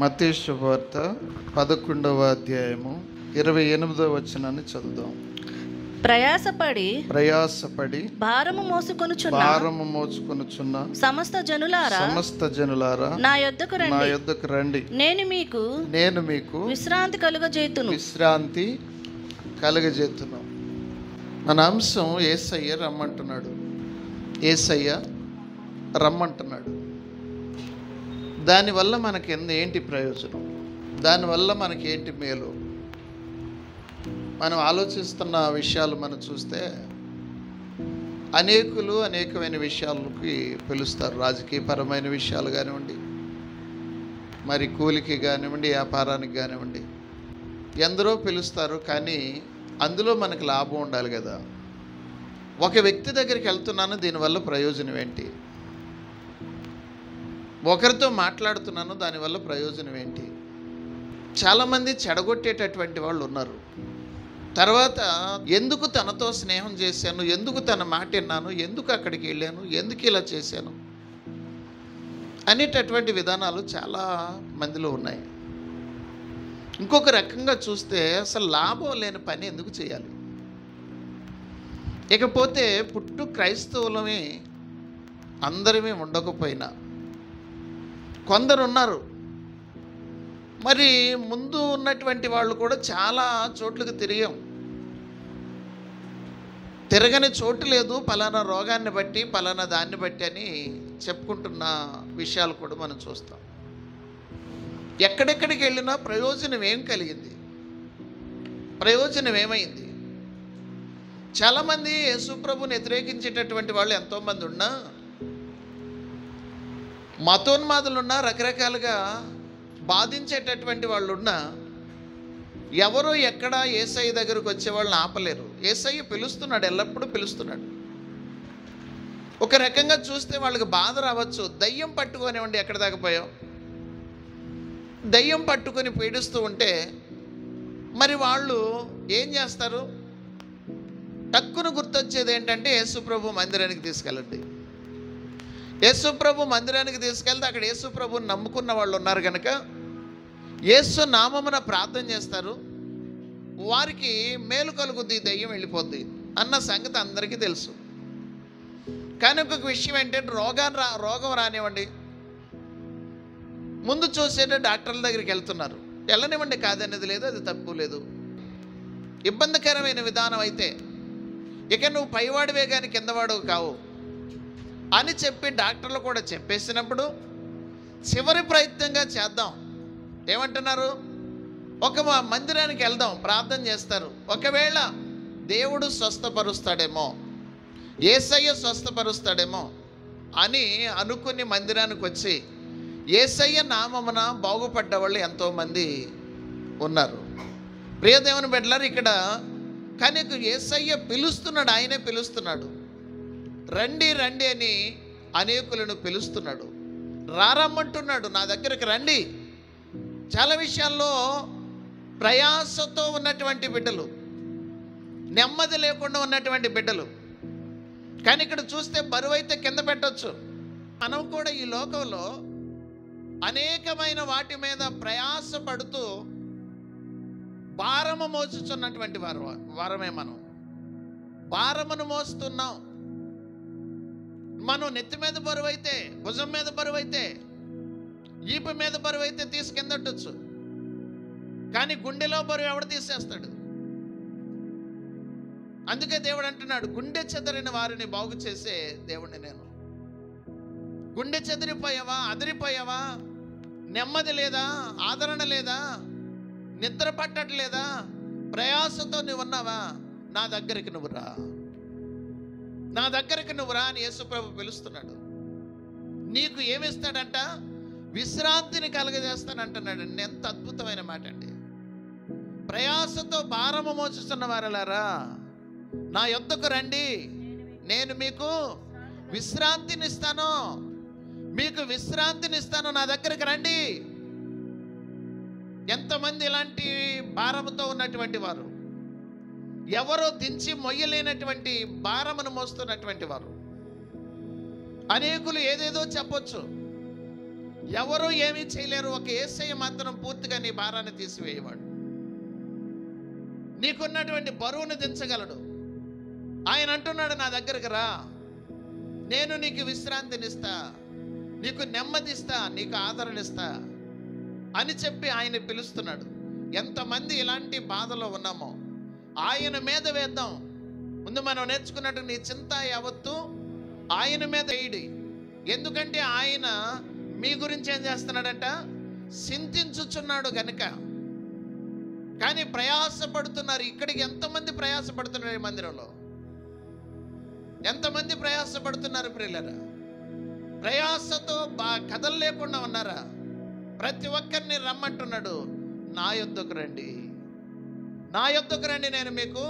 మత్తయి శుభవార్త 11వ అధ్యాయము 28వ వచనాన్ని చదువుదాం. ప్రయాసపడి భారము మోసుకొనుచున్న సమస్త జనులారా నా యొద్దకు రండి, నేను మీకు విశ్రాంతి కలుగజేతును. మన అంశం యేసయ్య రమ్మంటున్నాడు. దానివల్ల మనకి ఏంటి ప్రయోజనం? దానివల్ల మనకి ఏంటి మేలు? మనం ఆలోచిస్తున్న విషయాలు మనం చూస్తే అనేకమైన విషయాలకి పిలుస్తారు. రాజకీయపరమైన విషయాలు కానివ్వండి, మరి కూలికి కానివ్వండి, వ్యాపారానికి కానివ్వండి, ఎందరో పిలుస్తారు. కానీ అందులో మనకు లాభం ఉండాలి కదా. ఒక వ్యక్తి దగ్గరికి వెళ్తున్నాను, దీనివల్ల ప్రయోజనం ఏంటి? ఒకరితో మాట్లాడుతున్నాను, దానివల్ల ప్రయోజనం ఏంటి? చాలామంది చెడగొట్టేటటువంటి వాళ్ళు ఉన్నారు. తర్వాత ఎందుకు తనతో స్నేహం చేశాను, ఎందుకు తన మాట విన్నాను, ఎందుకు అక్కడికి వెళ్ళాను, ఎందుకు ఇలా చేశాను అనేటటువంటి విధానాలు చాలా మందిలో ఉన్నాయి. ఇంకొక రకంగా చూస్తే అసలు లాభం లేని పని ఎందుకు చేయాలి? ఇకపోతే క్రైస్తవులమే అందరమే ఉండకపోయినా కొందరు ఉన్నారు. మరి ముందు ఉన్నటువంటి వాళ్ళు కూడా చాలా చోట్లకు తిరగని చోటు లేదు, పలానా రోగాన్ని బట్టి పలానా దాన్ని బట్టి అని చెప్పుకుంటున్న విషయాలు కూడా మనం చూస్తాం. ఎక్కడెక్కడికి వెళ్ళినా ప్రయోజనం ఏం కలిగింది? ప్రయోజనం ఏమైంది? చాలామంది యేసుప్రభుని వ్యతిరేకించేటటువంటి వాళ్ళు ఎంతోమంది ఉన్నా, మతోన్మాదులున్నా, రకరకాలుగా బాధించేటటువంటి వాళ్ళు ఉన్నా, ఎవరు ఎక్కడ యేసయ్య దగ్గరకు వచ్చే వాళ్ళని ఆపలేరు. యేసయ్య పిలుస్తున్నాడు, ఎల్లప్పుడూ పిలుస్తున్నాడు. ఒక రకంగా చూస్తే వాళ్ళకి బాధ రావచ్చు. దయ్యం పట్టుకొనివ్వండి, ఎక్కడ దాకా పోయాం? దయ్యం పట్టుకొని పీడిస్తూ ఉంటే మరి వాళ్ళు ఏం చేస్తారు? టక్కును గుర్తొచ్చేది ఏంటంటే యేసుప్రభు మందిరానికి తీసుకెళ్ళండి. యేసుప్రభు మందిరానికి తీసుకెళ్తే అక్కడ యేసుప్రభుని నమ్ముకున్న వాళ్ళు ఉన్నారు కనుక యేసు నామమున ప్రార్థన చేస్తారు, వారికి మేలు కలుగుద్ది, దయ్యం వెళ్ళిపోద్ది అన్న సంగతి అందరికీ తెలుసు. కానీ ఒక విషయం ఏంటంటే రోగం రానివ్వండి, ముందు చూసేట డాక్టర్ల దగ్గరికి వెళ్తున్నారు, వెళ్ళనివ్వండి, కాదనేది లేదు, అది తప్పు లేదు. ఇబ్బందికరమైన విధానం అయితే ఇక నువ్వు పైవాడివే కానీ కిందవాడు కావు అని చెప్పి డాక్టర్లు కూడా చెప్పేసినప్పుడు చివరి ప్రయత్నంగా చేద్దాం. ఏమంటున్నారు? ఒక మందిరానికి వెళ్దాం, ప్రార్థన చేస్తారు. ఒకవేళ దేవుడు స్వస్థపరుస్తాడేమో, యేసయ్య స్వస్థపరుస్తాడేమో అని అనుకుని మందిరానికి వచ్చి యేసయ్య నామమున బాగుపడ్డ వాళ్ళు ఎంతోమంది ఉన్నారు. ప్రియదేవుని బిడ్డలారా, ఇక్కడ కానీ యేసయ్య పిలుస్తున్నాడు, ఆయనే పిలుస్తున్నాడు. రండి రండి అని అనేకులను పిలుస్తున్నాడు, రమ్మంటున్నాడు, నా దగ్గరికి రండి. చాలా విషయాల్లో ప్రయాసతో ఉన్నటువంటి బిడ్డలు, నెమ్మది లేకుండా ఉన్నటువంటి బిడ్డలు. కానీ ఇక్కడ చూస్తే బరువైతే కింద పెట్టవచ్చు. మనం కూడా ఈ లోకంలో అనేకమైన వాటి మీద ప్రయాసపడుతూ భారము మోసుచున్నటువంటి వారమే. మనం భారమును మోస్తున్నాం. మనం నెత్తి మీద బరువైతే, భుజం మీద బరువైతే, ఈపు మీద బరువైతే తీసుకెందొట్టచ్చు. కానీ గుండెలో బరువు ఎవడు తీసేస్తాడు? అందుకే దేవుడు అంటున్నాడు, గుండె చెదరిన వారిని బాగు చేసే దేవుడిని నేను. గుండె చెదిరిపోయావా, అదిరిపోయావా, నెమ్మది లేదా, ఆదరణ లేదా, నిద్ర పట్టట్లేదా, ప్రయాసతో నువ్వు ఉన్నావా, నా దగ్గరికి నువ్వు రా, నా దగ్గరికి నువ్వు రా అని యేసుప్రభు పిలుస్తున్నాడు. నీకు ఏమిస్తాడంట? విశ్రాంతిని కలగజేస్తానంటున్నాడు. ఎంత అద్భుతమైన మాట అండి. ప్రయాసతో భారము మోచుతున్న వారలారా నా యొద్దకు రండి, నేను మీకు విశ్రాంతినిస్తాను, మీకు విశ్రాంతినిస్తాను, నా దగ్గరికి రండి. ఎంతమంది ఇలాంటి భారముతో ఉన్నటువంటి వారు, ఎవరో దించి మొయ్యలేనటువంటి భారమును మోస్తున్నటువంటి వారు. అనేకులు ఏదేదో చెప్పొచ్చు, ఎవరు ఏమీ చేయలేరు, ఒక యేసయ్య మాత్రం పూర్తిగా నీ భారాన్ని తీసివేయవాడు. నీకున్నటువంటి బరువును దించగలడు. ఆయన అంటున్నాడు, నా దగ్గరికి రా, నేను నీకు విశ్రాంతినిస్తా, నీకు నెమ్మదిస్తా, నీకు ఆదరణిస్తా అని చెప్పి ఆయన పిలుస్తున్నాడు. ఎంతమంది ఇలాంటి బాధలో ఉన్నామో ఆయన మీద వేద్దాం. ముందు మనం నేర్చుకున్నట్టు నీ చింత యావత్తు ఆయన మీద వేయడి. ఎందుకంటే ఆయన మీ గురించి ఏం చేస్తున్నాడంట, చింతించుచున్నాడు గనుక. కానీ ప్రయాసపడుతున్నారు. ఇక్కడికి ఎంతమంది ప్రయాసపడుతున్నారు? ఈ మందిరంలో ఎంతమంది ప్రయాసపడుతున్నారు ప్రియులారా? ప్రయాసతో కదలలేకుండా ఉన్నారా? ప్రతి ఒక్కరిని రమ్మంటున్నాడు, నా యొద్దకు రండి, నా యొద్దకు రండి, నేను మీకు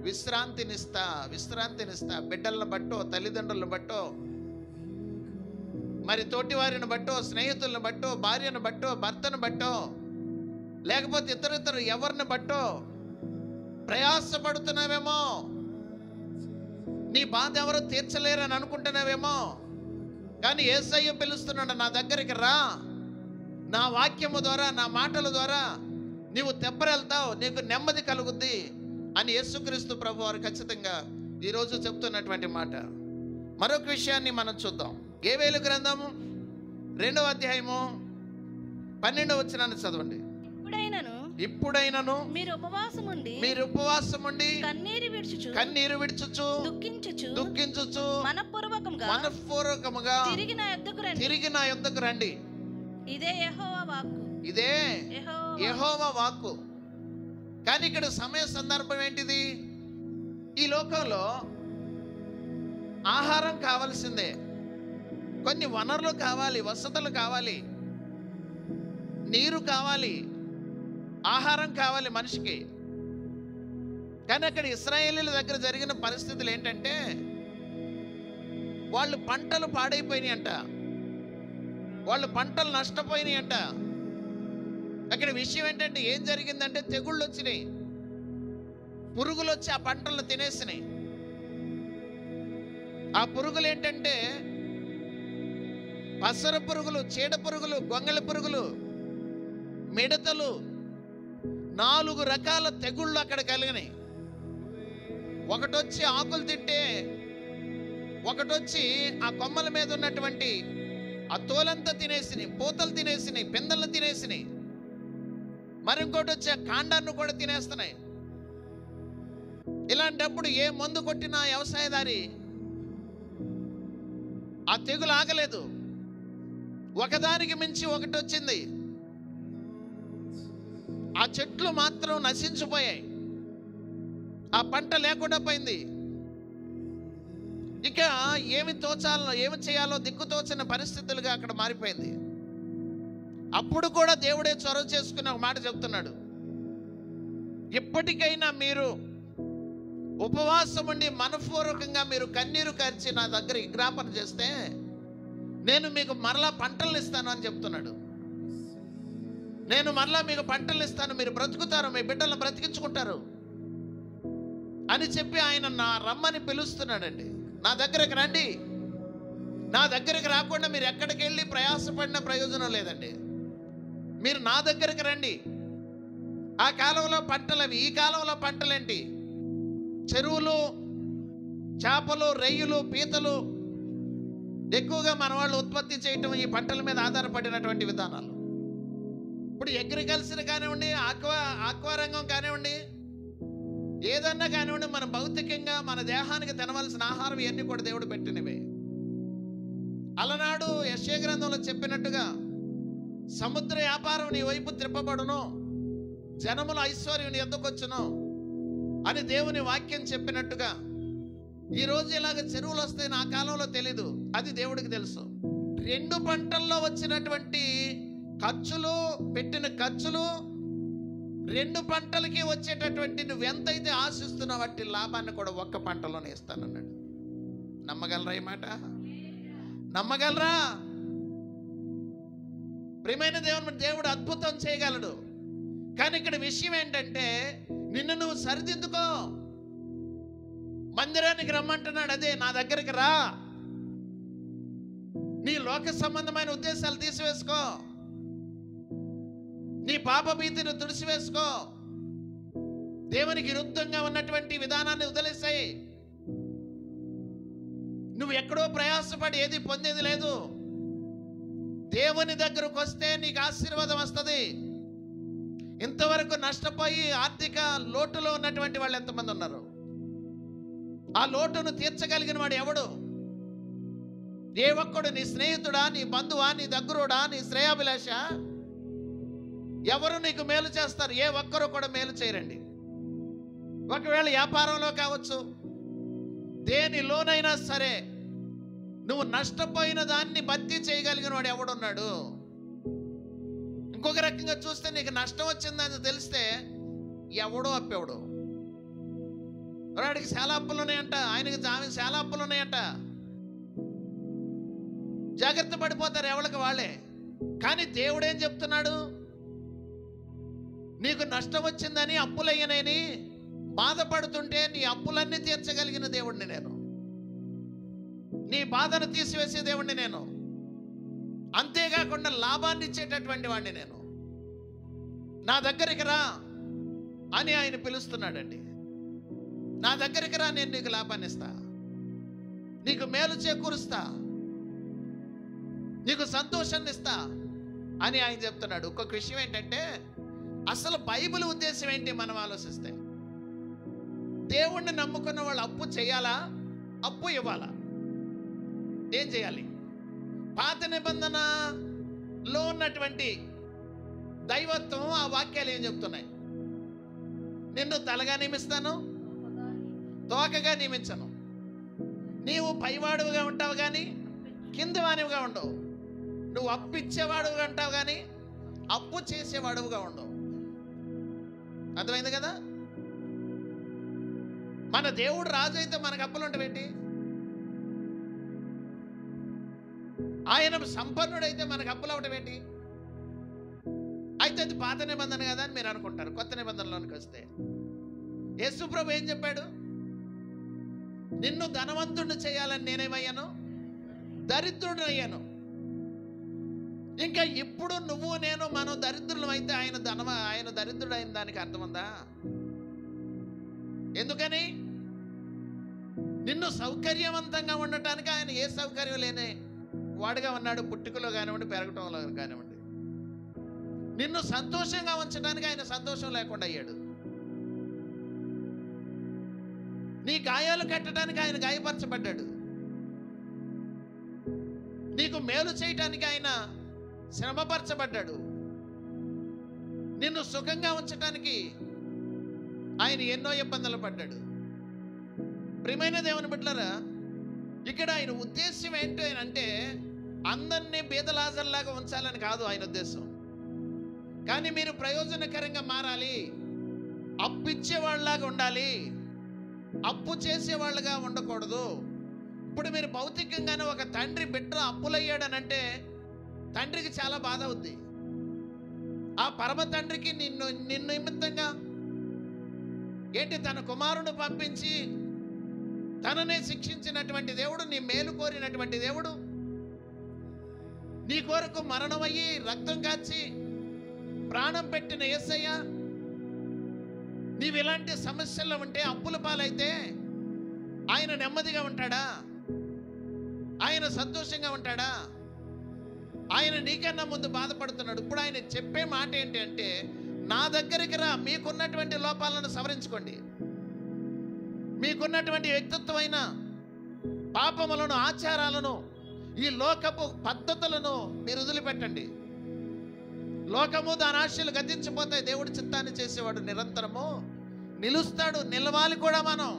విశ్రాంతినిస్తా, విశ్రాంతినిస్తా. బిడ్డలను బట్టో, తల్లిదండ్రులను బట్టో, మరి తోటివారిని బట్టో, స్నేహితులను బట్టో, భార్యను బట్టో, భర్తను బట్టో, లేకపోతే ఇతరితరు ఎవరిని బట్టో ప్రయాసపడుతున్నావేమో. నీ బాధ ఎవరో తీర్చలేరని అనుకుంటున్నావేమో. కానీ యేసయ్య పిలుస్తున్నాడు, నా దగ్గరికి రా, నా వాక్యము ద్వారా, నా మాటల ద్వారా నీవు తెప్పరెళ్తావు, నీకు నెమ్మది కలుగుద్ది అని యేసుక్రీస్తు ప్రభు వారు ఖచ్చితంగా ఈరోజు చెప్తున్నటువంటి మాట. మరొక విషయాన్ని మనం చూద్దాం. యోవేలు గ్రంథము 2వ అధ్యాయము 12వ వచనాన్ని చదవండి. ఇప్పుడైనను మీరు ఉపవాసముండి కన్నీరు విడుచుచు దుఃఖించుచు మనఃపూర్వకముగా తిరిగి నా యొద్దకు రండి. ఇదే యెహోవా వాక్కు. కానీ ఇక్కడ సమయ సందర్భం ఏంటిది? ఈ లోకంలో ఆహారం కావాల్సిందే, కొన్ని వనరులు కావాలి, వసతులు కావాలి, నీరు కావాలి, ఆహారం కావాలి మనిషికి. కానీ అక్కడ ఇశ్రాయేలీల దగ్గర జరిగిన పరిస్థితులు ఏంటంటే, వాళ్ళు పంటలు పాడైపోయినాయి అంట, వాళ్ళు పంటలు నష్టపోయినాయి అంట. అక్కడ విషయం ఏంటంటే, ఏం జరిగిందంటే తెగుళ్ళు వచ్చినాయి, పురుగులు వచ్చి ఆ పంటలను తినేసినాయి. ఆ పురుగులు ఏంటంటే పసర పురుగులు, చీడ పురుగులు, గొంగళి పురుగులు, మిడతలు, 4 రకాల తెగుళ్ళు అక్కడ కలిగినాయి. ఒకటొచ్చి ఆకులు తిట్టే, ఒకటొచ్చి ఆ కొమ్మల మీద ఉన్నటువంటి ఆ తోలంతా తినేసినాయి, పూతలు తినేసినాయి, పిందెలను తినేసినాయి. మరింకోటి వచ్చి ఆ కాండాన్ని కూడా తినేస్తున్నాయి. ఇలాంటప్పుడు ఏ మందు కొట్టినా వ్యవసాయదారి ఆ తెగులు ఆగలేదు. ఒకదానికి మించి ఒకటి వచ్చింది. ఆ చెట్లు మాత్రం నశించిపోయాయి, ఆ పంట లేకుండా పోయింది. ఇక ఏమి చేయాలో దిక్కుతోచని పరిస్థితులుగా అక్కడ మారిపోయింది. అప్పుడు కూడా దేవుడే చొరవ చేసుకుని ఒక మాట చెప్తున్నాడు, ఇప్పటికైనా మీరు ఉపవాసం ఉండి మనఃపూర్వకంగా మీరు కన్నీరు కార్చి నా దగ్గర విజ్ఞాపన చేస్తే నేను మీకు మరలా పంటలు ఇస్తాను అని చెప్తున్నాడు. నేను మరలా మీకు పంటలు ఇస్తాను, మీరు బ్రతుకుతారు, మీ బిడ్డలను బ్రతికించుకుంటారు అని చెప్పి ఆయన నా రమ్మని పిలుస్తున్నాడండి. నా దగ్గరకు రండి. నా దగ్గరికి రాకుండా మీరు ఎక్కడికి వెళ్ళి ప్రయాసపడిన ప్రయోజనం లేదండి. మీరు నా దగ్గరికి రండి. ఆ కాలంలో పంటలు అవి, ఈ కాలంలో పంటలేంటి? చెరువులు, చేపలు, రొయ్యలు, పీతలు ఎక్కువగా మన వాళ్ళు ఉత్పత్తి చేయటం ఈ పంటల మీద ఆధారపడినటువంటి విధానాలు. ఇప్పుడు అగ్రికల్చర్ కానివ్వండి, ఆక్వా రంగం కానివ్వండి, ఏదన్నా కానివ్వండి, మన భౌతికంగా మన దేహానికి తినవలసిన ఆహారం ఇవన్నీ కూడా దేవుడు పెట్టినవే. అలనాడు యెషయా గ్రంథంలో చెప్పినట్టుగా సముద్ర వ్యాపారం నీ వైపు త్రిప్పబడును, జనముల ఐశ్వర్యం నీ ఎద్దకొచ్చును అని దేవుని వాక్యం చెప్పినట్టుగా ఈరోజు ఇలాగ చెరువులు వస్తాయి ఆ కాలంలో తెలీదు, అది దేవుడికి తెలుసు. 2 పంటల్లో వచ్చినటువంటి ఖర్చులు, పెట్టిన ఖర్చులు 2 పంటలకి వచ్చేటటువంటి నువ్వెంతైతే ఆశిస్తున్నావు వాటి లాభాన్ని కూడా 1 పంటలోనే ఇస్తానన్నాడు. నమ్మగలరా ఈ మాట? నమ్మగలరా? ప్రియమైన దేవుడు అద్భుతం చేయగలడు. కానీ ఇక్కడ విషయం ఏంటంటే, నిన్ను నువ్వు సరిదిద్దుకో. మందిరానికి రమ్మంటున్నాడు, అదే నా దగ్గరికి రా. నీ లోక సంబంధమైన ఉద్దేశాలు తీసివేసుకో, నీ పాప భీతిని తుడిసివేసుకో, దేవునికి విరుద్ధంగా ఉన్నటువంటి విధానాన్ని వదిలేసాయి. నువ్వు ఎక్కడో ప్రయాసపడి ఏది పొందేది లేదు. దేవుని దగ్గరకు వస్తే నీకు ఆశీర్వాదం వస్తుంది. ఇంతవరకు నష్టపోయి ఆర్థిక లోటులో ఉన్నటువంటి వాళ్ళు ఎంతమంది ఉన్నారు? ఆ లోటును తీర్చగలిగిన వాడు ఎవడు? ఏ ఒక్కడు? నీ స్నేహితుడా, నీ బంధువా, నీ దగ్గరుడా, నీ శ్రేయాభిలాష? ఎవరు నీకు మేలు చేస్తారు? ఏ ఒక్కరు కూడా మేలు చేయరండి. ఒకవేళ వ్యాపారంలో కావచ్చు, దేనిలోనైనా సరే నువ్వు నష్టపోయిన దాన్ని భర్తీ చేయగలిగిన వాడు ఎవడున్నాడు? ఇంకొక రకంగా చూస్తే నీకు నష్టం వచ్చిందని తెలిస్తే ఎవడో అప్పెవడు. వాడికి చాలా అప్పులు ఉన్నాయంట, ఆయనకి చాలా అప్పులు ఉన్నాయంట. జాగ్రత్త పడిపోతారు ఎవరికి వాళ్ళే. కానీ దేవుడు ఏం చెప్తున్నాడు? నీకు నష్టం వచ్చిందని, అప్పులయ్యనని బాధపడుతుంటే నీ అప్పులన్నీ తీర్చగలిగిన దేవుడిని నేను, నీ బాధను తీసివేసే దేవుడిని నేను, అంతేకాకుండా లాభాన్ని ఇచ్చేటటువంటి వాడిని నేను. నా దగ్గరికి రా అని ఆయన పిలుస్తున్నాడండి. నా దగ్గరికి రా, నేను నీకు లాభాన్ని ఇస్తా, నీకు మేలు చేకూరుస్తా, నీకు సంతోషాన్ని ఇస్తా అని ఆయన చెప్తున్నాడు. ఇంకొక విషయం ఏంటంటే, అసలు బైబిల్ ఉద్దేశం ఏంటి మనం ఆలోచిస్తే, దేవుణ్ణి నమ్ముకున్న వాళ్ళు అప్పు చేయాలా, అప్పు ఇవ్వాలా? ఏం చేయాలి? పాత నిబంధనలో ఉన్నటువంటి దైవత్వం ఆ వాక్యాలు ఏం చెప్తున్నాయి? నిన్ను తలగా నియమిస్తాను, తోకగా నియమించను. నీవు పైవాడుగా ఉంటావు కానీ కింది వానివిగా ఉండవు. నువ్వు అప్పు ఇచ్చేవాడుగా ఉంటావు కానీ అప్పు చేసేవాడుగా ఉండవు. అర్థమైంది కదా? మన దేవుడు రాజు అయితే మనకు అప్పులు ఉంటావేంటి? ఆయన సంపన్నుడైతే మనకు అప్పులు అవటమేంటి? అయితే అది పాత నిబంధన కదా అని మీరు అనుకుంటారు. కొత్త నిబంధనలోనికి వస్తే యేసు ప్రభు ఏం చెప్పాడు? నిన్ను ధనవంతుడిని చేయాలని నేనేమయ్యాను? దరిద్రుడు అయ్యాను. ఇంకా ఇప్పుడు నువ్వు నేను మనం దరిద్రులం అయితే ఆయన దరిద్రుడు అయిన దానికి అర్థం ఉందా? ఎందుకని? నిన్ను సౌకర్యవంతంగా ఉండటానికి ఆయన ఏ సౌకర్యం లేనే వాడుగా ఉన్నాడు. పుట్టుకలో కానివ్వండి, పెరగటంలో కానివ్వండి. నిన్ను సంతోషంగా ఉంచడానికి ఆయన సంతోషం లేకుండా అయ్యాడు. నీ గాయాలు కట్టడానికి ఆయన గాయపరచబడ్డాడు. నీకు మేలు చేయటానికి ఆయన శ్రమపరచబడ్డాడు. నిన్ను సుఖంగా ఉంచటానికి ఆయన ఎన్నో ఇబ్బందులు పడ్డాడు. ప్రియమైన దేవుని బిడ్డలారా, ఇక్కడ ఆయన ఉద్దేశం ఏంటి అంటే అందరినీ బీదలాజర్లాగా ఉంచాలని కాదు ఆయన ఉద్దేశం. కానీ మీరు ప్రయోజనకరంగా మారాలి, అప్పు ఇచ్చేవాళ్ళలాగా ఉండాలి, అప్పు చేసేవాళ్ళుగా ఉండకూడదు. ఇప్పుడు మీరు భౌతికంగానే ఒక తండ్రి బిడ్డ అప్పులయ్యాడనంటే తండ్రికి చాలా బాధ అవుద్ది. ఆ పరమ తండ్రికి నిన్ను నిమిత్తంగా ఏంటి తన కుమారుని పంపించి తననే శిక్షించినటువంటి దేవుడు, నీ మేలు కోరినటువంటి దేవుడు, నీ కొరకు మరణమయ్యి రక్తం కాచి ప్రాణం పెట్టిన యేసయ్య, నీవు ఇలాంటి సమస్యల్లో ఉంటే, అప్పుల పాలైతే ఆయన నెమ్మదిగా ఉంటాడా? ఆయన సంతోషంగా ఉంటాడా? ఆయన నీకన్నా ముందు బాధపడుతున్నాడు. ఇప్పుడు ఆయన చెప్పే మాట ఏంటి అంటే, నా దగ్గరికి రా, మీకున్నటువంటి లోపాలను సవరించుకోండి, మీకున్నటువంటి వ్యక్తిత్వమైన పాపములను, ఆచారాలను, ఈ లోకపు పద్ధతులను మీరు వదిలిపెట్టండి. లోకము దాని ఆశలు గతించిపోతాయి. దేవుడి చిత్తాన్ని చేసేవాడు నిరంతరము నిలుస్తాడు. నిలవాలి కూడా. మనం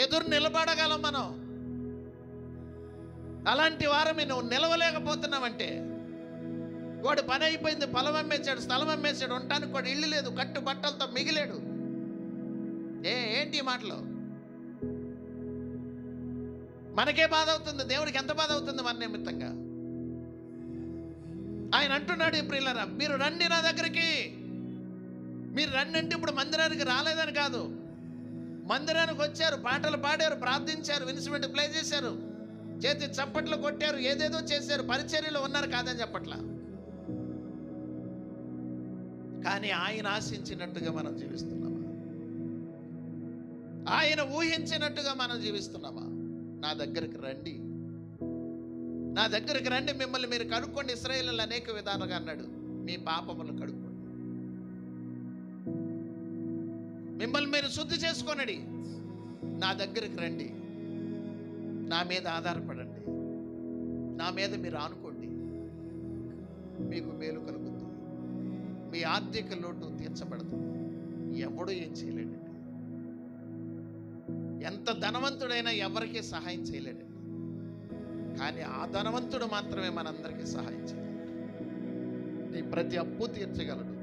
ఎదురు నిలబడగలం. మనం అలాంటి వారమే. నువ్వు నిలవలేకపోతున్నావంటే, వాడు పని అయిపోయింది, పొలం అమ్మేశాడు, స్థలం అమ్మేశాడు, ఉండటానికి కూడా ఇల్లు లేదు, కట్టు బట్టలతో మిగిలాడు. ఏంటి మాటలు? మనకే బాధ అవుతుంది, దేవుడికి ఎంత బాధ అవుతుంది మన నిమిత్తంగా. ఆయన అంటున్నాడు, ప్రియులారా, మీరు రండి నా దగ్గరికి. మీరు రండి అంటే ఇప్పుడు మందిరానికి రాలేదని కాదు, మందిరానికి వచ్చారు, పాటలు పాడారు, ప్రార్థించారు, ఇన్స్ట్రుమెంట్ ప్లే చేశారు, చేతి చప్పట్లు కొట్టారు, ఏదేదో చేశారు, పరిచర్యలో ఉన్నారు, కాదని చెప్పట్లా. కానీ ఆయన ఆశించినట్టుగా మనం జీవిస్తున్నామా? ఆయన ఊహించినట్టుగా మనం జీవిస్తున్నామా? నా దగ్గరికి రండి, నా దగ్గరికి రండి, మిమ్మల్ని మీరు కడుక్కోండి. ఇశ్రాయేలులో అనేక విధాలుగా అన్నాడు, మీ పాపములు కడుక్కోండి, మిమ్మల్ని మీరు శుద్ధి చేసుకోనండి, నా దగ్గరికి రండి, నా మీద ఆధారపడండి, నా మీద మీరు ఆనుకోండి, మీకు మేలు కలుగుతుంది, మీ ఆర్థిక లోటు తీర్చబడుతుంది. ఎవడు ఏం చేయలేడండి. ఎంత ధనవంతుడైనా ఎవరికీ సహాయం చేయలేడండి. కానీ ఆ ధనవంతుడు మాత్రమే మనందరికీ సహాయం చేయలేడు. నీ ప్రతి అప్పు తీర్చగలడు.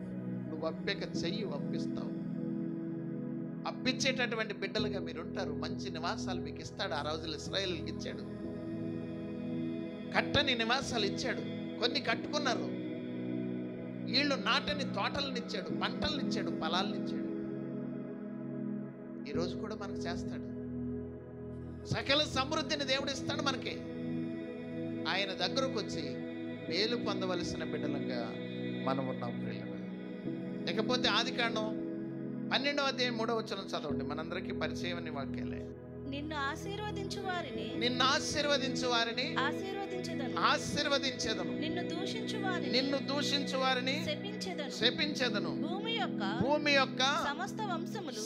నువ్వు అప్పిక చెయ్యి, అప్పిస్తావు. అప్పించేటటువంటి బిడ్డలుగా మీరు ఉంటారు. మంచి నివాసాలు మీకు ఇస్తాడు. ఆ రోజులు ఇశ్రాయేలుకి ఇచ్చాడు, కట్టని నివాసాలు ఇచ్చాడు. కొన్ని కట్టుకున్నారు. వీళ్ళు నాటని తోటలను ఇచ్చాడు, పంటలను ఇచ్చాడు, పొలాలను ఇచ్చాడు. ఈరోజు కూడా మనకు చేస్తాడు. సకల సమృద్ధిని దేవుడు ఇస్తాడు మనకి. ఆయన దగ్గరకు వచ్చి మేలు పొందవలసిన బిడ్డలంగా మనం ఉన్నాం ప్రియులారా. ఇకపోతే ఆదికాండం 12వ అధ్యాయం 3వ వచనం చదవండి. మనందరికీ పరిచయం వాక్యాలే. నిన్ను ఆశీర్వదించు వారిని ఆశీర్వదించెదను, నిన్ను దూషించు వారిని శపించెదను. భూమి యొక్క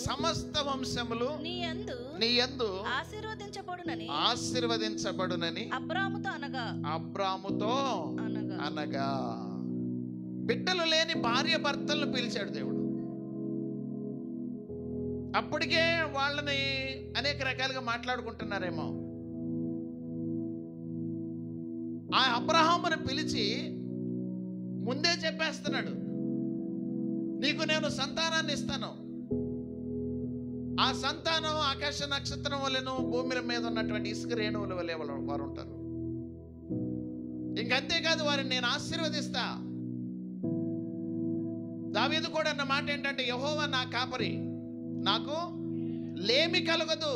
సమస్త వంశములు నీ యందు ఆశీర్వదించబడునని అబ్రాముతో అనగా బిడ్డలు లేని భార్య భర్తలను పిలిచాడు దేవుడు. అప్పటికే వాళ్ళని అనేక రకాలుగా మాట్లాడుకుంటున్నారేమో. ఆ అబ్రహామును పిలిచి ముందే చెప్పేస్తున్నాడు, నీకు నేను సంతానాన్ని ఇస్తాను. ఆ సంతానం ఆకాశ నక్షత్రం వలెను, భూమి మీద ఉన్నటువంటి ఇసుక రేణువుల వలె వారు ఉంటారు. ఇంకంతేకాదు, వారిని నేను ఆశీర్వదిస్తా. దావీదు కూడా అన్న మాట ఏంటంటే, యెహోవా నా కాపరి, నాకు లేమి కలగదు,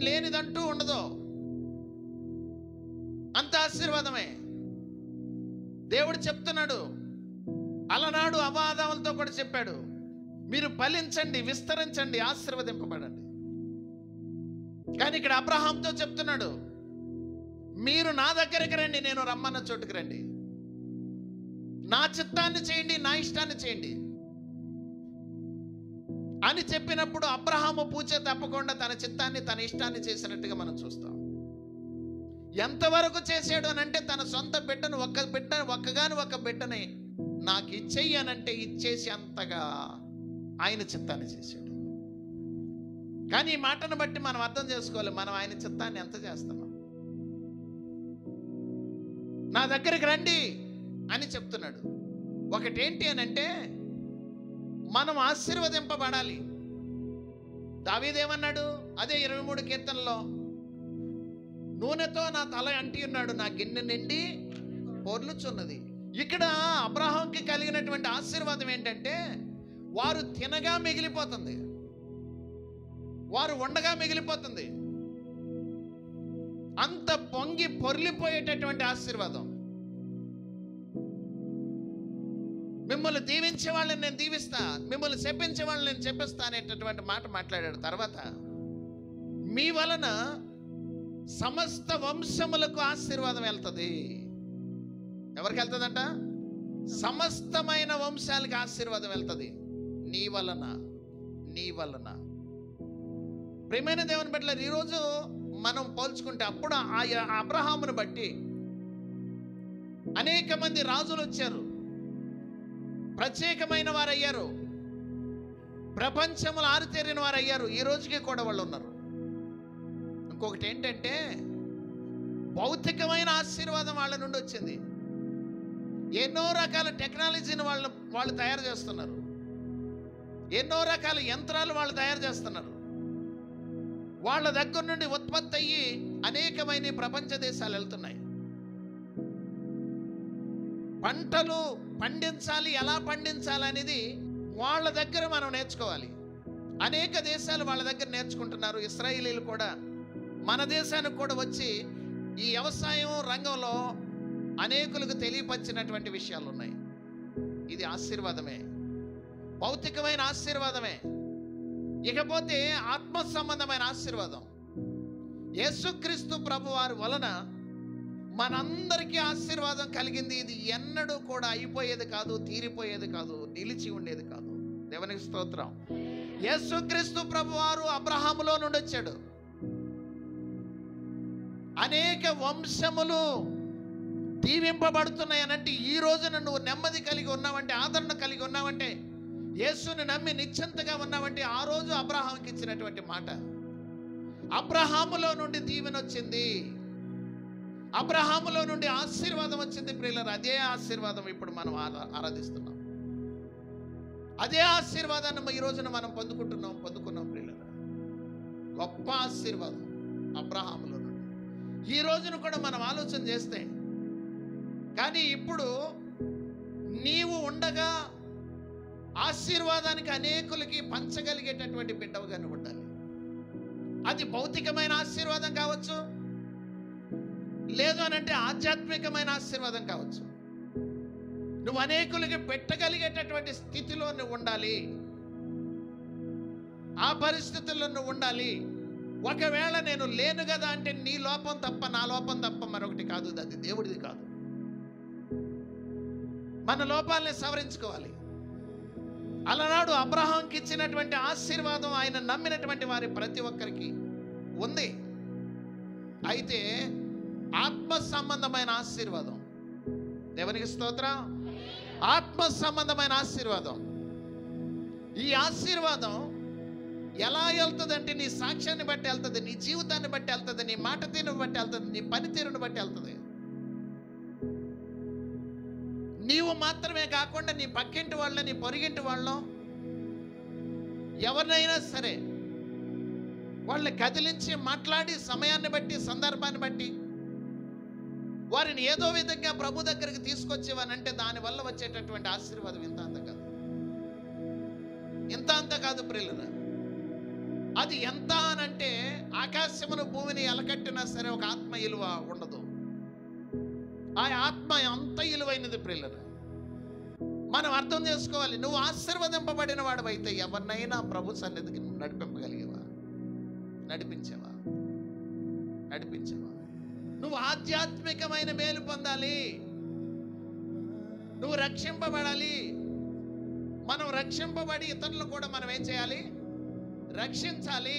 లేనిదంటూ ఉండదు. అంత ఆశీర్వాదమే దేవుడు చెప్తున్నాడు. అలనాడు అవాదములతో కూడా చెప్పాడు, మీరు ఫలించండి, విస్తరించండి, ఆశీర్వదింపబడండి. కానీ ఇక్కడ అబ్రహాంతో చెప్తున్నాడు, మీరు నా దగ్గరికి రండి, నేను రమ్మన్న చోటుకి రండి, నా చిత్తాన్ని చేయండి, నా ఇష్టాన్ని చేయండి అని చెప్పినప్పుడు అబ్రహాము పూచే తప్పకుండా తన చిత్తాన్ని, తన ఇష్టాన్ని చేసినట్టుగా మనం చూస్తాం. ఎంతవరకు చేశాడు అని అంటే, తన సొంత బిడ్డను ఒక్క బిడ్డని నాకు ఇచ్చేయి అనంటే ఇచ్చేసి అంతగా ఆయన చిత్తాన్ని చేశాడు. కానీ ఈ మాటను బట్టి మనం అర్థం చేసుకోవాలి, మనం ఆయన చిత్తాన్ని ఎంత చేస్తున్నాం. నా దగ్గరికి రండి అని చెప్తున్నాడు. ఒకటేంటి అని అంటే, మనం ఆశీర్వదింపబడాలి. దావీదేమన్నాడు, అదే 23 కీర్తనలో, నూనెతో నా తల అంటి ఉన్నాడు, నా గిన్నె నిండి పొర్లుచున్నది. ఇక్కడ అబ్రహాంకి కలిగినటువంటి ఆశీర్వాదం ఏంటంటే, వారు తినగా మిగిలిపోతుంది, వారు ఉండగా మిగిలిపోతుంది. అంత పొంగి పొర్లిపోయేటటువంటి ఆశీర్వాదం. మిమ్మల్ని దీవించే వాళ్ళని నేను దీవిస్తా, మిమ్మల్ని శపించే వాళ్ళని నేను శపిస్తా అనేటటువంటి మాట మాట్లాడాడు. తర్వాత మీ వలన సమస్త వంశములకు ఆశీర్వాదం వెళ్తుంది. ఎవరికి వెళ్తుందంట? సమస్తమైన వంశాలకి ఆశీర్వాదం వెళ్తుంది. నీ వలన. ప్రియమైన దేవుని బిడ్డలారా, ఈరోజు మనం పోల్చుకుంటే, అప్పుడు ఆ అబ్రహామును బట్టి అనేక మంది రాజులు వచ్చారు, ప్రత్యేకమైన వారు అయ్యారు, ప్రపంచంలో ఆరితేరిన వారు అయ్యారు. ఈ రోజుకి కూడా వాళ్ళు ఉన్నారు. ఇంకొకటి ఏంటంటే, భౌతికమైన ఆశీర్వాదం వాళ్ళ నుండి వచ్చింది. ఎన్నో రకాల టెక్నాలజీని వాళ్ళు తయారు చేస్తున్నారు, ఎన్నో రకాల యంత్రాలు వాళ్ళు తయారు చేస్తున్నారు. వాళ్ళ దగ్గర నుండి ఉత్పత్తి అయ్యి అనేకమైన ప్రపంచ దేశాలు వెళ్తున్నాయి. పంటలు పండించాలి, ఎలా పండించాలి అనేది వాళ్ళ దగ్గర మనం నేర్చుకోవాలి. అనేక దేశాలు వాళ్ళ దగ్గర నేర్చుకుంటున్నారు. ఇశ్రాయేలీలు కూడా మన దేశానికి కూడా వచ్చి ఈ వ్యవసాయం రంగంలో అనేకులకు తెలియపరిచినటువంటి విషయాలు ఉన్నాయి. ఇది ఆశీర్వాదమే, భౌతికమైన ఆశీర్వాదమే. ఇకపోతే ఆత్మ సంబంధమైన ఆశీర్వాదం. యేసుక్రీస్తు ప్రభువారి వలన మనందరికీ ఆశీర్వాదం కలిగింది. ఇది ఎన్నడూ కూడా అయిపోయేది కాదు, తీరిపోయేది కాదు, నిలిచి ఉండేది కాదు. దేవునికి స్తోత్రం. యేసుక్రీస్తు ప్రభువారు అబ్రహాములో నుండి వచ్చాడు. అనేక వంశములు దీవింపబడుతున్నాయనంటే, ఈ రోజున నువ్వు నెమ్మది కలిగి ఉన్నావంటే, ఆదరణ కలిగి ఉన్నావంటే, యేసుని నమ్మి నిశ్చింతగా ఉన్నావంటే, ఆ రోజు అబ్రహాంకి ఇచ్చినటువంటి మాట. అబ్రహాములో నుండి దీవెన వచ్చింది, అబ్రహాములో నుండి ఆశీర్వాదం వచ్చింది. ప్రియులారా, అదే ఆశీర్వాదం ఇప్పుడు మనం ఆరాధిస్తున్నాం. అదే ఆశీర్వాదాన్ని ఈ రోజున మనం పొందుకున్నాం ప్రియులారా. గొప్ప ఆశీర్వాదం అబ్రహాములో నుండి. ఈ రోజున కూడా మనం ఆలోచన చేస్తే, కానీ ఇప్పుడు నీవు ఉండగా ఆశీర్వాదానికి అనేకులకి పంచగలిగేటటువంటి బిడ్డవుగా నువ్వు ఉండాలి. అది భౌతికమైన ఆశీర్వాదం కావచ్చు, లేదు అనంటే ఆధ్యాత్మికమైన ఆశీర్వాదం కావచ్చు. నువ్వు అనేకులకి పెట్టగలిగేటటువంటి స్థితిలో నువ్వు ఉండాలి. ఆ పరిస్థితుల్లో నువ్వు ఉండాలి. ఒకవేళ నేను లేను కదా అంటే నీ లోపం తప్ప, నా లోపం తప్ప మరొకటి కాదు. అది దేవుడిది కాదు. మన లోపాలని సవరించుకోవాలి. అలనాడు అబ్రహాంకి ఇచ్చినటువంటి ఆశీర్వాదం ఆయన నమ్మినటువంటి వారి ప్రతి ఒక్కరికి ఉంది. అయితే ఆత్మ సంబంధమైన ఆశీర్వాదం, దేవునికి స్తోత్రం, ఆత్మ సంబంధమైన ఆశీర్వాదం. ఈ ఆశీర్వాదం ఎలా వెళ్తుందంటే, నీ సాక్ష్యాన్ని బట్టి వెళ్తుంది, నీ జీవితాన్ని బట్టి వెళ్తుంది, నీ మాట తీరుని బట్టి వెళ్తుంది, నీ పనితీరుని బట్టి వెళ్తుంది. నీవు మాత్రమే కాకుండా నీ పక్కింటి వాళ్ళ, నీ పొరిగింటి వాళ్ళం, ఎవరినైనా సరే వాళ్ళని కదిలించి మాట్లాడి, సమయాన్ని బట్టి, సందర్భాన్ని బట్టి వారిని ఏదో విధంగా ప్రభు దగ్గరికి తీసుకొచ్చేవానంటే దానివల్ల వచ్చేటటువంటి ఆశీర్వాదం ఇంత అంత కాదు ప్రియులరా. అది ఎంత అనంటే, ఆకాశమును భూమిని ఎలకట్టినా సరే ఒక ఆత్మ విలువ ఉండదు. ఆ ఆత్మ అంత విలువైనది ప్రియులరా. మనం అర్థం చేసుకోవాలి. నువ్వు ఆశీర్వదింపబడిన వాడవైతే ఎవరినైనా ప్రభు సన్నిధికి నడిపించగలిగేవా? నడిపించేవా? నువ్వు ఆధ్యాత్మికమైన మేలు పొందాలి, నువ్వు రక్షింపబడాలి. మనం రక్షింపబడి ఇతరులు కూడా మనం ఏం చేయాలి? రక్షించాలి.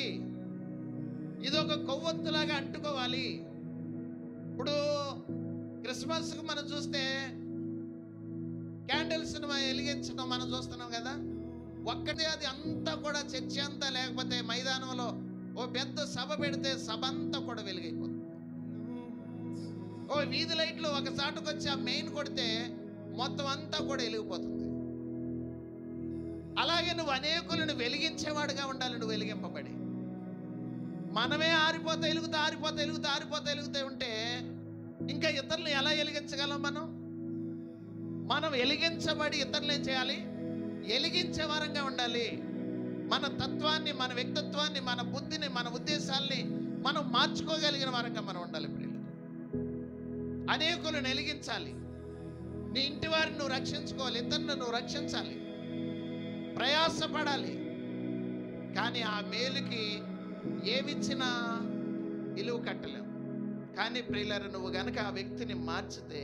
ఇది ఒక కొవ్వొత్తులాగా అంటుకోవాలి. ఇప్పుడు క్రిస్మస్కి మనం చూస్తే క్యాండిల్స్ వెలిగించడం మనం చూస్తున్నాం కదా. ఒక్కటే అది అంతా కూడా చర్చి అంతా, లేకపోతే మైదానంలో ఓ పెద్ద సభ పెడితే సభ అంతా కూడా వెలుగైపోతుంది. ఓ వీధి లైట్లు ఒక చాటుకు వచ్చి ఆ మెయిన్ కొడితే మొత్తం అంతా కూడా వెలిగిపోతుంది. అలాగే నువ్వు అనేకులను వెలిగించేవాడుగా ఉండాలి. నువ్వు వెలిగింపబడి, మనమే ఆరిపోతే వెలుగుతా ఉంటే ఇంకా ఇతరులను ఎలా వెలిగించగలం? మనం వెలిగించబడి ఇతరులు ఏం చేయాలి? వెలిగించే వారంగా ఉండాలి. మన తత్వాన్ని, మన వ్యక్తిత్వాన్ని, మన బుద్ధిని, మన ఉద్దేశాల్ని మనం మార్చుకోగలిగిన వారంగా మనం ఉండాలి ప్రియులు. అనేకులను వెలిగించాలి. నీ ఇంటి వారిని నువ్వు రక్షించుకోవాలి, ఇతరులను నువ్వు రక్షించాలి, ప్రయాసపడాలి. కానీ ఆ మేలుకి ఏమిచ్చినా విలువ కట్టలేవు. కానీ ప్రియులారా, నువ్వు గనక ఆ వ్యక్తిని మార్చితే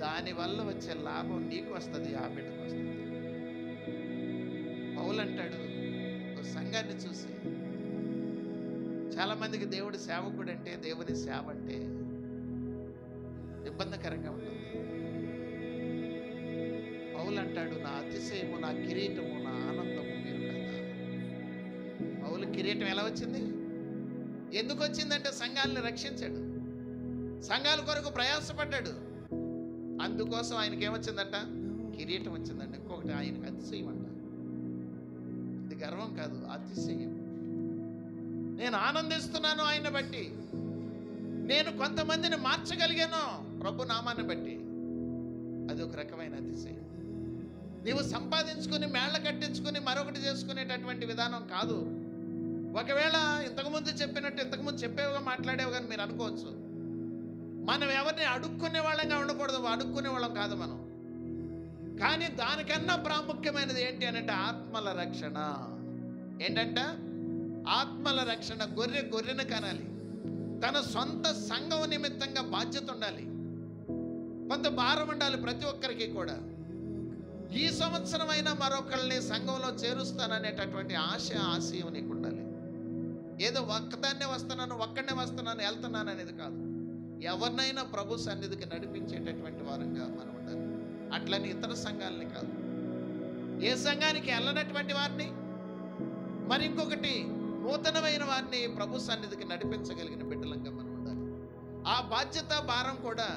దానివల్ల వచ్చే లాభం నీకు వస్తుంది, ఆ బిడ్డకు వస్తుంది. పౌలు అంటాడు ఒక సంఘాన్ని చూసి, చాలామందికి దేవుడి సేవకుడు అంటే, దేవుని సేవ అంటే ఇబ్బందికరంగా ఉంటుంది. పౌలు అంటాడు, నా అతిశయము, నా కిరీటము, నా ఆనందము మీరు కదా. పౌలు కిరీటం ఎలా వచ్చింది? ఎందుకు వచ్చిందంటే సంఘాలను రక్షించాడు, సంఘాల కొరకు ప్రయాసపడ్డాడు. అందుకోసం ఆయనకి ఏమొచ్చిందంట? కిరీటం వచ్చిందంట. ఇంకొకటి ఆయనకు అతిశయం అంట. ఇది గర్వం కాదు, అతిశయం. నేను ఆనందిస్తున్నాను ఆయన బట్టి, నేను కొంతమందిని మార్చగలిగాను ప్రభు నామాన్ని బట్టి. అది ఒక రకమైన అతిశయం. నీవు సంపాదించుకుని, మేళ్ళ కట్టించుకుని మరొకటి చేసుకునేటటువంటి విధానం కాదు. ఒకవేళ ఇంతకుముందు చెప్పినట్టు ఇంతకుముందు చెప్పేవుగా మాట్లాడేవు కానీ మీరు అనుకోవచ్చు, మనం ఎవరిని అడుక్కునే వాళ్ళంగా ఉండకూడదు, అడుక్కునే వాళ్ళం కాదు మనం. కానీ దానికన్నా ప్రాముఖ్యమైనది ఏంటి అంటే ఆత్మల రక్షణ. ఏంటంట? ఆత్మల రక్షణ. గొర్రెను కనాలి. తన సొంత సంఘం నిమిత్తంగా బాధ్యత ఉండాలి, కొంత భారం ఉండాలి ప్రతి ఒక్కరికి కూడా. ఈ సంవత్సరం అయినా మరొకళ్ళని సంఘంలో చేరుస్తాననేటటువంటి ఆశయం నీకు ఉండాలి. ఏదో ఒక్కదాన్నే వస్తున్నాను, ఒక్కడనే వస్తున్నాను, వెళ్తున్నాను అనేది కాదు. ఎవరినైనా ప్రభు సన్నిధికి నడిపించేటటువంటి వారంగా మనం ఉండాలి. అట్లని ఇతర సంఘాలని కాదు, ఏ సంఘానికి వెళ్ళనటువంటి వారిని, మరి ఇంకొకటి నూతనమైన వారిని ప్రభు సన్నిధికి నడిపించగలిగిన బిడ్డలంగా మనం ఉండాలి. ఆ బాధ్యత భారం కూడా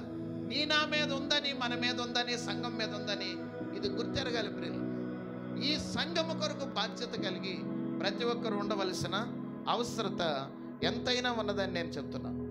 నా మీద ఉందని, మన మీద ఉందని, సంఘం మీద ఉందని ఇది గుర్తెరగాలి ప్రియులు. ఈ సంఘము కొరకు బాధ్యత కలిగి ప్రతి ఒక్కరు ఉండవలసిన అవసరత ఎంతైనా ఉన్నదని నేను చెప్తున్నాను.